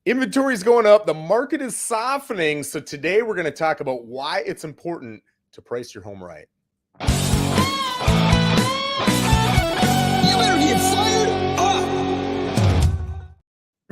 Inventory is going up. The market is softening. So today we're going to talk about why it's important to price your home right. You better get fired up.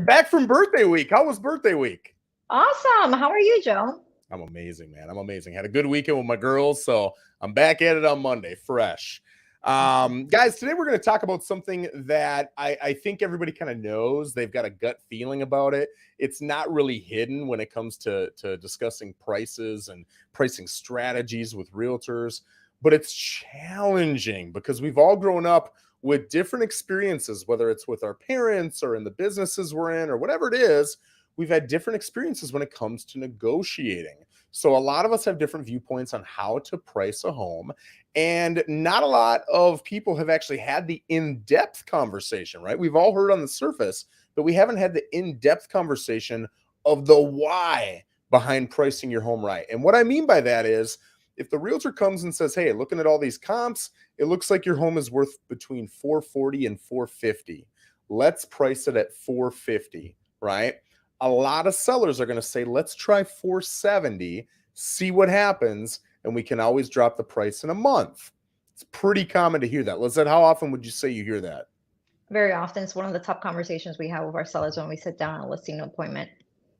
Back from birthday week. How was birthday week? Awesome. How are you, Joe? I'm amazing, man. I'm amazing. Had a good weekend with my girls, so I'm back at it on Monday, fresh. Guys, today we're going to talk about something that I think everybody kind of knows. They've got a gut feeling about it. It's not really hidden when it comes to discussing prices and pricing strategies with realtors, but it's challenging because we've all grown up with different experiences, whether it's with our parents or in the businesses we're in or whatever it is. We've had different experiences when it comes to negotiating. So a lot of us have different viewpoints on how to price a home. And not a lot of people have actually had the in-depth conversation, right? We've all heard on the surface, but we haven't had the in-depth conversation of the why behind pricing your home right. And what I mean by that is if the realtor comes and says, hey, looking at all these comps, it looks like your home is worth between 440 and 450. Let's price it at 450, right? A lot of sellers are going to say, let's try 470, see what happens, and we can always drop the price in a month. It's pretty common to hear that. Lissette, how often would you say you hear that? Very often. It's one of the top conversations we have with our sellers when we sit down on a listing appointment.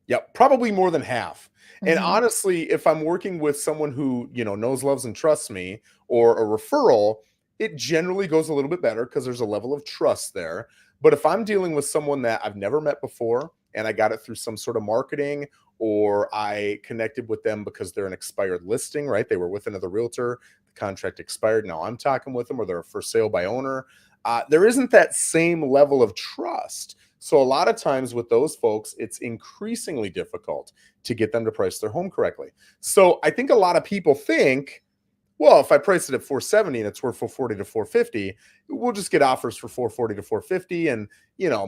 Yeah, probably more than half. And Mhm. honestly, if I'm working with someone who, knows, loves, and trusts me, or a referral, it generally goes a little bit better because there's a level of trust there. But if I'm dealing with someone that I've never met before and I got it through some sort of marketing, or I connected with them because they're an expired listing, right? They were with another realtor, the contract expired. Now I'm talking with them, or they're a for sale by owner. There isn't that same level of trust. So a lot of times with those folks, it's increasingly difficult to get them to price their home correctly. So I think a lot of people think, well, if I price it at 470 and it's worth 440 to 450, we'll just get offers for 440 to 450. And,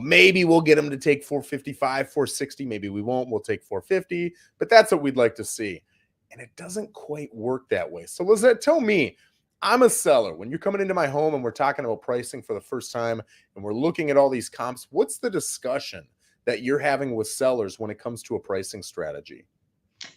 maybe we'll get them to take 455, 460. Maybe we won't. We'll take 450. But that's what we'd like to see. And it doesn't quite work that way. So Lissette, tell me, I'm a seller. When you're coming into my home and we're talking about pricing for the first time and we're looking at all these comps, what's the discussion that you're having with sellers when it comes to a pricing strategy?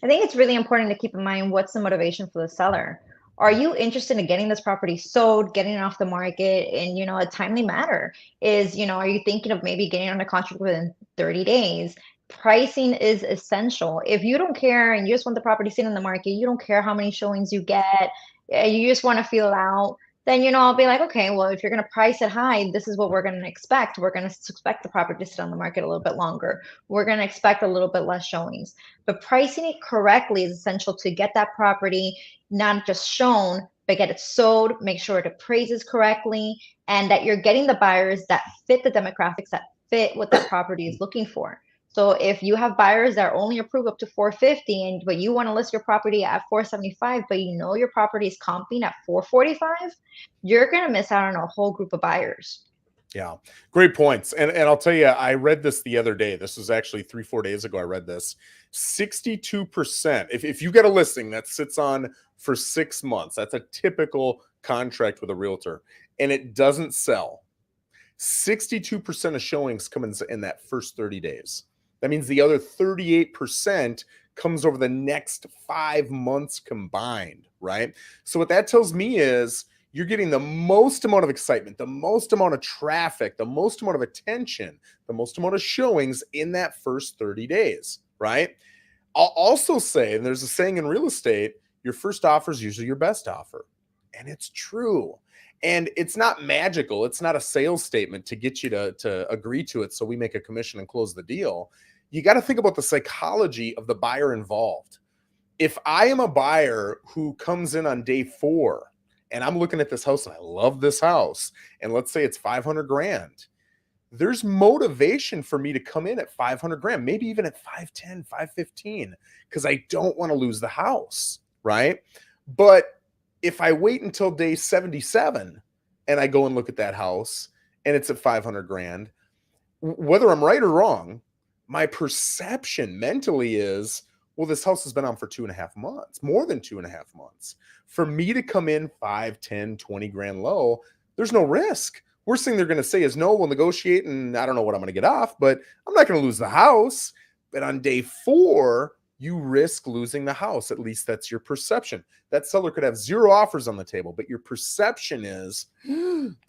I think it's really important to keep in mind what's the motivation for the seller. Are you interested in getting this property sold, getting it off the market in, a timely manner? Are you thinking of maybe getting under contract within 30 days? Pricing is essential. If you don't care and you just want the property sitting in the market, you don't care how many showings you get, you just want to feel out, then I'll be like, okay, well, if you're going to price it high, this is what we're going to expect. We're going to expect the property to sit on the market a little bit longer. We're going to expect a little bit less showings. But pricing it correctly is essential to get that property not just shown, but get it sold, make sure it appraises correctly, and that you're getting the buyers that fit the demographics, that fit what that property is looking for. So if you have buyers that only approve up to 450, but you want to list your property at 475, but your property is comping at 445, you're going to miss out on a whole group of buyers. Yeah, great points. And I'll tell you, I read this the other day. This was actually 3-4 days ago. I read this. 62%. If you get a listing that sits on for 6 months, that's a typical contract with a realtor, and it doesn't sell, 62% of showings come in that first 30 days. That means the other 38% comes over the next 5 months combined, right? So what that tells me is you're getting the most amount of excitement, the most amount of traffic, the most amount of attention, the most amount of showings in that first 30 days, right? I'll also say, and there's a saying in real estate, your first offer is usually your best offer. And it's true. And it's not magical. It's not a sales statement to get you to agree to it so we make a commission and close the deal. You got to think about the psychology of the buyer involved. If I am a buyer who comes in on day 4 and I'm looking at this house and I love this house, and let's say it's 500 grand, there's motivation for me to come in at 500 grand, maybe even at 510, 515, because I don't want to lose the house, right? But if I wait until day 77 and I go and look at that house and it's at 500 grand, whether I'm right or wrong, my perception mentally is, well, this house has been on for 2.5 months, more than 2.5 months. For me to come in 5, 10, 20 grand low, there's no risk. Worst thing they're going to say is, no, we'll negotiate and I don't know what I'm going to get off, but I'm not going to lose the house. But on day 4, you risk losing the house. At least that's your perception. That seller could have 0 offers on the table, but your perception is,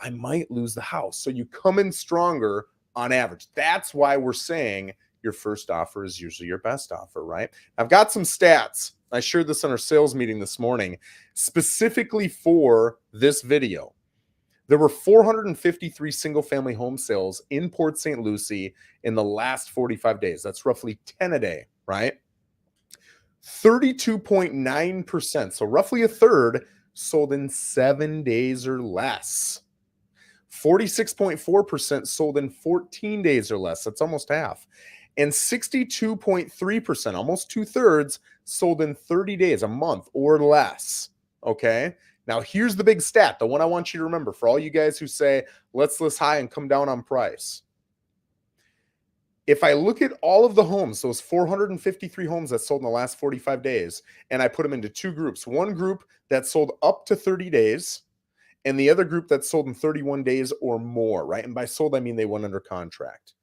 I might lose the house. So you come in stronger on average. That's why we're saying your first offer is usually your best offer, right? I've got some stats. I shared this on our sales meeting this morning, specifically for this video. There were 453 single-family home sales in Port St. Lucie in the last 45 days. That's roughly 10 a day, right? 32.9%, so roughly a third, sold in 7 days or less. 46.4% sold in 14 days or less. That's almost half. And 62.3%, almost 2/3, sold in 30 days, a month or less. Okay. Now, here's the big stat, the one I want you to remember for all you guys who say, let's list high and come down on price. If I look at all of the homes, those 453 homes that sold in the last 45 days, and I put them into 2 groups, one group that sold up to 30 days, and the other group that sold in 31 days or more, right? And by sold, I mean they went under contract.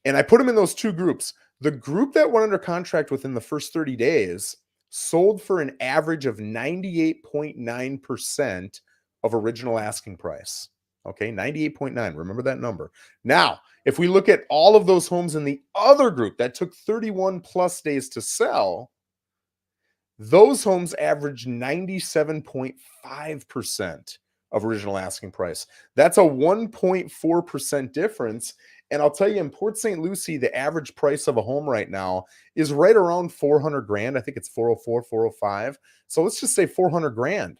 And I put them in those 2 groups. The group that went under contract within the first 30 days sold for an average of 98.9% of original asking price. Okay, 98.9. Remember that number. Now, if we look at all of those homes in the other group that took 31 plus days to sell, those homes averaged 97.5% of original asking price. That's a 1.4% difference. And I'll tell you, in Port St. Lucie, the average price of a home right now is right around 400 grand. I think it's 404, 405. So let's just say 400 grand.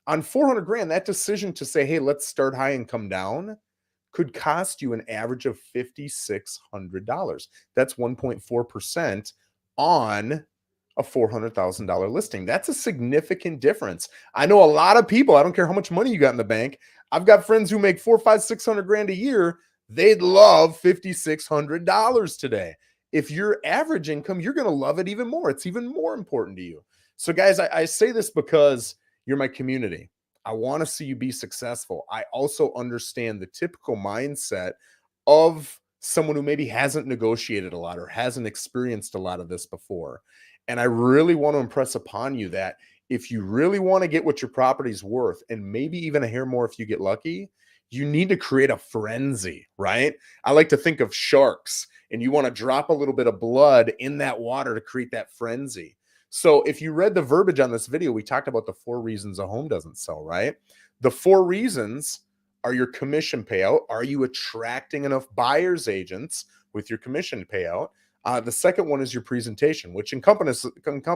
On 400 grand, that decision to say, hey, let's start high and come down could cost you an average of $5,600. That's 1.4% on a $400,000 listing. That's a significant difference. I know a lot of people, I don't care how much money you got in the bank. I've got friends who make 400, 500, 600 grand a year. They'd love $5,600 today. If your average income, you're going to love it even more. It's even more important to you. So guys, I say this because you're my community. I want to see you be successful. I also understand the typical mindset of someone who maybe hasn't negotiated a lot or hasn't experienced a lot of this before. And I really want to impress upon you that if you really want to get what your property's worth, and maybe even a hair more if you get lucky, you need to create a frenzy, right? I like to think of sharks, and you want to drop a little bit of blood in that water to create that frenzy. So if you read the verbiage on this video, we talked about the 4 reasons a home doesn't sell, right? The 4 reasons are your commission payout. Are you attracting enough buyer's agents with your commission payout? The second one is your presentation, which encompasses, can't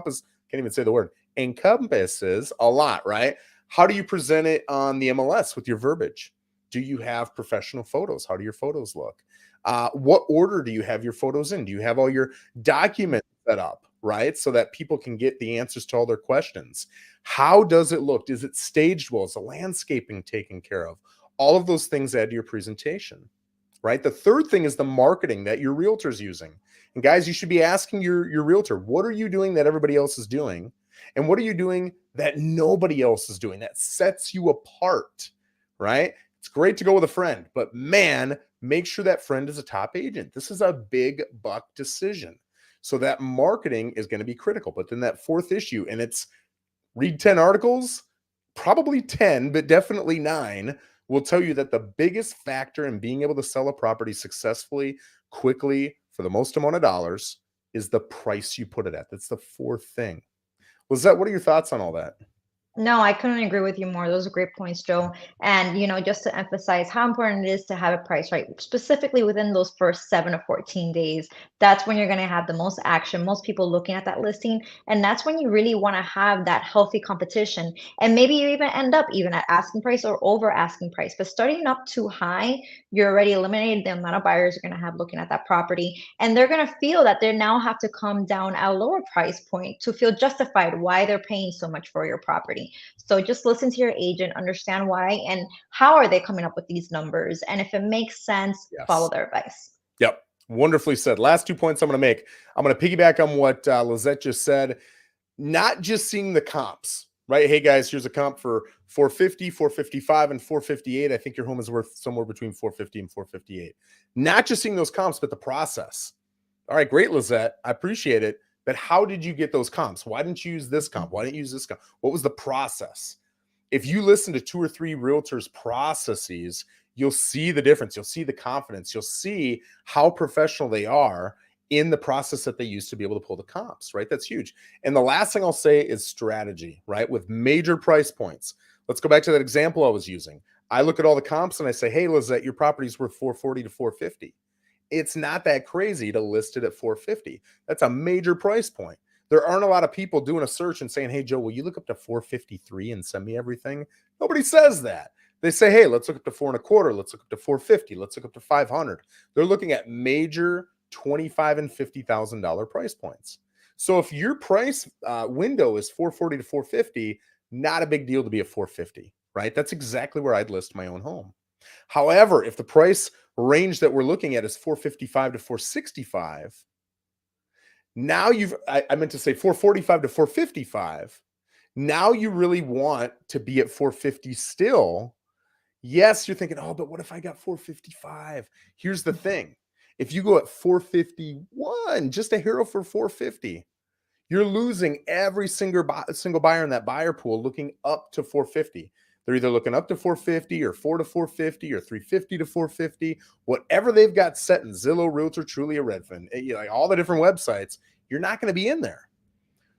even say the word, encompasses a lot, right? How do you present it on the MLS with your verbiage? Do you have professional photos? How do your photos look? What order do you have your photos in? Do you have all your documents set up, right? So that people can get the answers to all their questions. How does it look? Is it staged well? Is the landscaping taken care of? All of those things add to your presentation, right? The third thing is the marketing that your realtor's using. And guys, you should be asking your realtor, what are you doing that everybody else is doing? And what are you doing that nobody else is doing that sets you apart, right? It's great to go with a friend, but man, make sure that friend is a top agent. This is a big buck decision. So that marketing is going to be critical. But then that 4th issue, and it's read 10 articles, probably 10, but definitely 9, will tell you that the biggest factor in being able to sell a property successfully, quickly, for the most amount of dollars is the price you put it at. That's the 4th thing. Lissette, what are your thoughts on all that? No, I couldn't agree with you more. Those are great points, Joe. And, just to emphasize how important it is to have a price, right? Specifically within those first 7 to 14 days, that's when you're going to have the most action, most people looking at that listing. And that's when you really want to have that healthy competition. And maybe you even end up even at asking price or over asking price. But starting up too high, you're already eliminated the amount of buyers you're going to have looking at that property. And they're going to feel that they now have to come down at a lower price point to feel justified why they're paying so much for your property. So just listen to your agent, understand why and how are they coming up with these numbers. And if it makes sense, follow their advice. Yep. Wonderfully said. Last 2 points I'm going to make. I'm going to piggyback on what Lissette just said. Not just seeing the comps, right? Hey guys, here's a comp for 450, 455, and 458. I think your home is worth somewhere between 450 and 458. Not just seeing those comps, but the process. All right, great, Lissette. I appreciate it. But how did you get those comps? Why didn't you use this comp? Why didn't you use this comp? What was the process? If you listen to 2 or 3 realtors' processes, you'll see the difference. You'll see the confidence. You'll see how professional they are in the process that they use to be able to pull the comps, right? That's huge. And the last thing I'll say is strategy, right? With major price points. Let's go back to that example I was using. I look at all the comps and I say, hey, Lizette, your property's worth 440 to 450. It's not that crazy to list it at 450. That's a major price point. There aren't a lot of people doing a search and saying, hey, Joe, will you look up to 453 and send me everything? Nobody says that. They say, hey, let's look up to 425. Let's look up to 450. Let's look up to 500. They're looking at major $25,000 and $50,000 price points. So if your price window is 440 to 450, not a big deal to be at 450, right? That's exactly where I'd list my own home. However, if the price range that we're looking at is 455 to 465, now I meant to say 445 to 455. Now you really want to be at 450 still. Yes, you're thinking, oh, but what if I got 455? Here's the thing. If you go at 451, just a hero for 450, you're losing every single buyer in that buyer pool looking up to 450. They're either looking up to 450 or 4 to 450 or 350 to 450, whatever they've got set in Zillow, Realtor, Trulia, Redfin, like all the different websites, you're not going to be in there.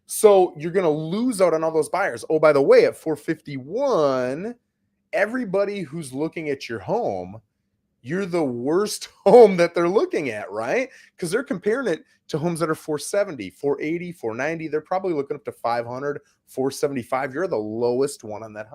So you're going to lose out on all those buyers. Oh, by the way, at 451, everybody who's looking at your home, you're the worst home that they're looking at, right? Because they're comparing it to homes that are 470, 480, 490. They're probably looking up to 500, 475. You're the lowest one on that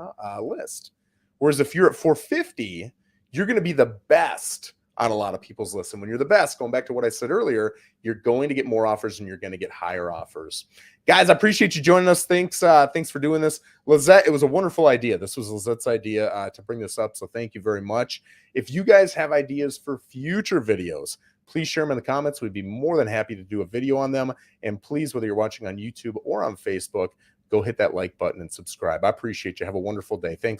list. Whereas if you're at 450, you're going to be the best on a lot of people's lists. And when you're the best, going back to what I said earlier, you're going to get more offers and you're going to get higher offers. Guys, I appreciate you joining us. Thanks for doing this. Lizette, it was a wonderful idea. This was Lizette's idea to bring this up, so thank you very much. If you guys have ideas for future videos, please share them in the comments. We'd be more than happy to do a video on them. And please, whether you're watching on YouTube or on Facebook, go hit that like button and subscribe. I appreciate you. Have a wonderful day. Thanks.